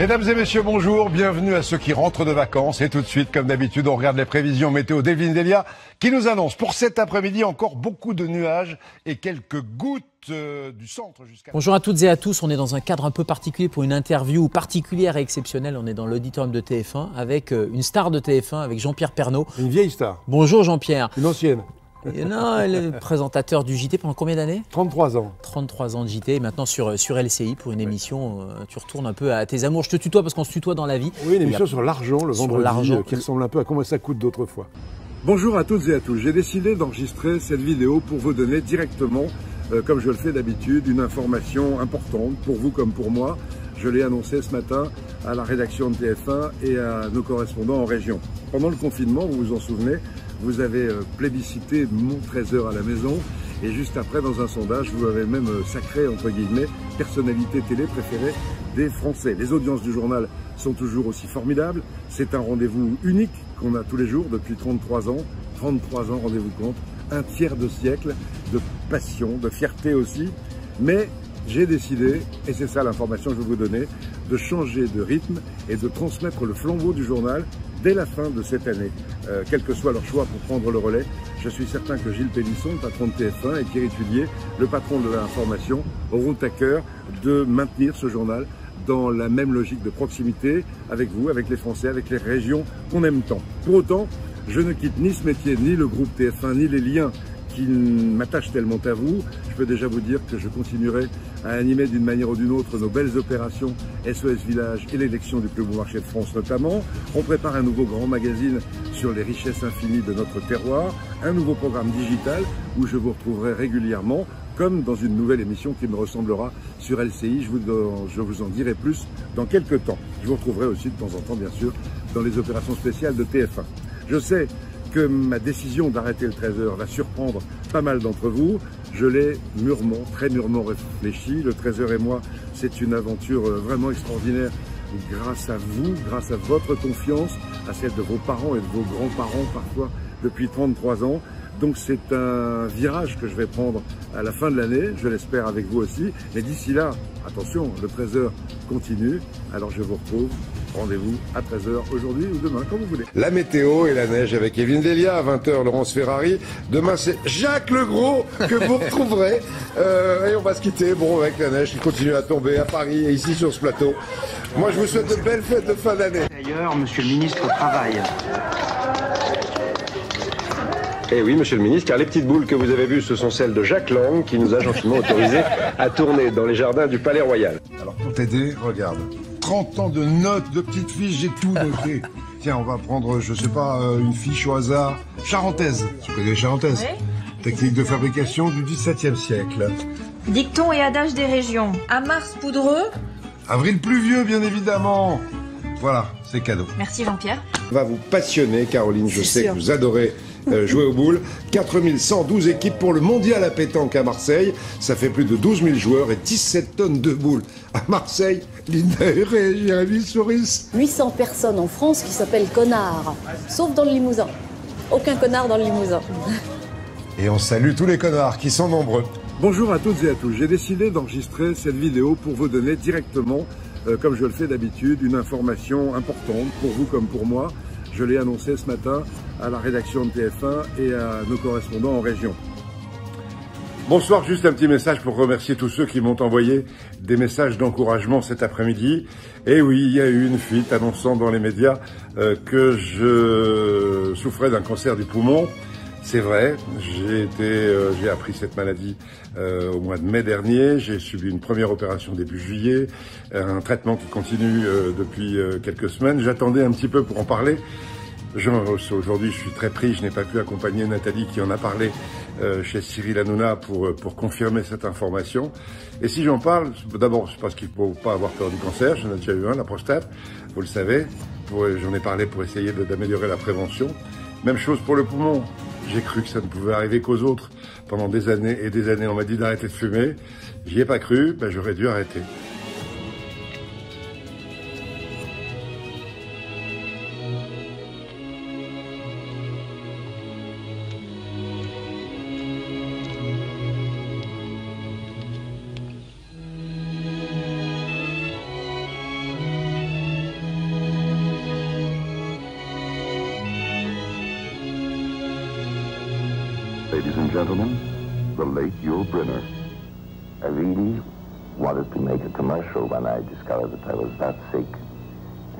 Mesdames et messieurs, bonjour, bienvenue à ceux qui rentrent de vacances. Et tout de suite, comme d'habitude, on regarde les prévisions météo d'Evelyne Delia qui nous annonce pour cet après-midi encore beaucoup de nuages et quelques gouttes du centre jusqu'à... Bonjour à toutes et à tous, on est dans un cadre un peu particulier pour une interview particulière et exceptionnelle. On est dans l'auditorium de TF1 avec une star de TF1, avec Jean-Pierre Pernaut. Une vieille star. Bonjour Jean-Pierre. Une ancienne. Non, le présentateur du JT pendant combien d'années? 33 ans. 33 ans de JT, et maintenant sur LCI pour une émission, tu retournes un peu à tes amours. Je te tutoie parce qu'on se tutoie dans la vie. Oui, une émission sur l'argent le vendredi qui ressemble un peu à comment ça coûte d'autrefois. Bonjour à toutes et à tous, j'ai décidé d'enregistrer cette vidéo pour vous donner directement, comme je le fais d'habitude, une information importante pour vous comme pour moi. Je l'ai annoncé ce matin à la rédaction de TF1 et à nos correspondants en région. Pendant le confinement, vous vous en souvenez, vous avez plébiscité mon 13h à la maison et juste après, dans un sondage, vous avez même sacré, entre guillemets, personnalité télé préférée des Français. Les audiences du journal sont toujours aussi formidables. C'est un rendez-vous unique qu'on a tous les jours depuis 33 ans. 33 ans, rendez-vous compte, un tiers de siècle de passion, de fierté aussi. Mais j'ai décidé, et c'est ça l'information que je vais vous donner, de changer de rythme et de transmettre le flambeau du journal dès la fin de cette année. Quel que soit leur choix pour prendre le relais, je suis certain que Gilles Pélisson, le patron de TF1, et Thierry Tulier, le patron de l'information, auront à cœur de maintenir ce journal dans la même logique de proximité avec vous, avec les Français, avec les régions qu'on aime tant. Pour autant, je ne quitte ni ce métier, ni le groupe TF1, ni les liens qui m'attachent tellement à vous. Je peux déjà vous dire que je continuerai à animer d'une manière ou d'une autre nos belles opérations SOS Village et l'élection du plus beau marché de France notamment. On prépare un nouveau grand magazine sur les richesses infinies de notre terroir, un nouveau programme digital où je vous retrouverai régulièrement, comme dans une nouvelle émission qui me ressemblera sur LCI. Je vous en dirai plus dans quelques temps. Je vous retrouverai aussi de temps en temps, bien sûr, dans les opérations spéciales de TF1. Je sais que ma décision d'arrêter le 13h va surprendre pas mal d'entre vous. Je l'ai mûrement, très mûrement réfléchi. Le 13h et moi, c'est une aventure vraiment extraordinaire grâce à vous, grâce à votre confiance, à celle de vos parents et de vos grands-parents parfois depuis 33 ans. Donc c'est un virage que je vais prendre à la fin de l'année, je l'espère avec vous aussi. Mais d'ici là, attention, le 13h continue. Alors je vous retrouve, rendez-vous à 13h aujourd'hui ou demain, comme vous voulez. La météo et la neige avec Evelyne Delia, à 20h Laurence Ferrari. Demain c'est Jacques Legros que vous retrouverez. Et on va se quitter, bon, avec la neige qui continue à tomber à Paris et ici sur ce plateau. Moi je vous souhaite de belles fêtes de fin d'année. D'ailleurs, monsieur le ministre travaille. Eh oui, monsieur le ministre, car les petites boules que vous avez vues, ce sont celles de Jacques Lang, qui nous a gentiment autorisé à tourner dans les jardins du Palais Royal. Alors pour t'aider, regarde, 30 ans de notes, de petites fiches, j'ai tout noté. Tiens, on va prendre, je sais pas, une fiche au hasard, charentaise. Tu connais les charentaises? Oui. Technique de fabrication du XVIIe siècle. Dicton et adage des régions. À mars poudreux. Avril pluvieux, bien évidemment. Voilà, c'est cadeau. Merci Jean-Pierre. Va vous passionner, Caroline, je sais que vous adorez jouer aux boules. 4112 équipes pour le mondial à pétanque à Marseille. Ça fait plus de 12 000 joueurs et 17 tonnes de boules. À Marseille, Linda Huré et Jérémy Souris. 800 personnes en France qui s'appellent connards, sauf dans le Limousin. Aucun connard dans le Limousin. Et on salue tous les connards qui sont nombreux. Bonjour à toutes et à tous. J'ai décidé d'enregistrer cette vidéo pour vous donner directement, comme je le fais d'habitude, une information importante pour vous comme pour moi. Je l'ai annoncé ce matin à la rédaction de TF1 et à nos correspondants en région. Bonsoir, juste un petit message pour remercier tous ceux qui m'ont envoyé des messages d'encouragement cet après-midi. Et oui, il y a eu une fuite annonçant dans les médias que je souffrais d'un cancer du poumon. C'est vrai, j'ai appris cette maladie au mois de mai dernier. J'ai subi une première opération début juillet, un traitement qui continue depuis quelques semaines. J'attendais un petit peu pour en parler. Aujourd'hui, je suis très pris. Je n'ai pas pu accompagner Nathalie qui en a parlé chez Cyril Hanouna pour confirmer cette information. Et si j'en parle, d'abord, c'est parce qu'il ne faut pas avoir peur du cancer. J'en ai déjà eu un, la prostate, vous le savez. J'en ai parlé pour essayer d'améliorer la prévention. Même chose pour le poumon. J'ai cru que ça ne pouvait arriver qu'aux autres. Pendant des années et des années, on m'a dit d'arrêter de fumer. J'y ai pas cru, ben j'aurais dû arrêter. and gentlemen, the late Yul Brynner. I really wanted to make a commercial when I discovered that I was that sick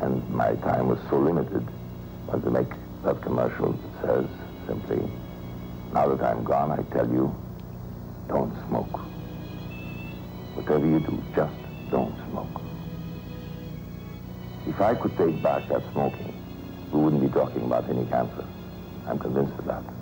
and my time was so limited. I wanted to make that commercial that says simply, now that I'm gone, I tell you, don't smoke. Whatever you do, just don't smoke. If I could take back that smoking, we wouldn't be talking about any cancer. I'm convinced of that.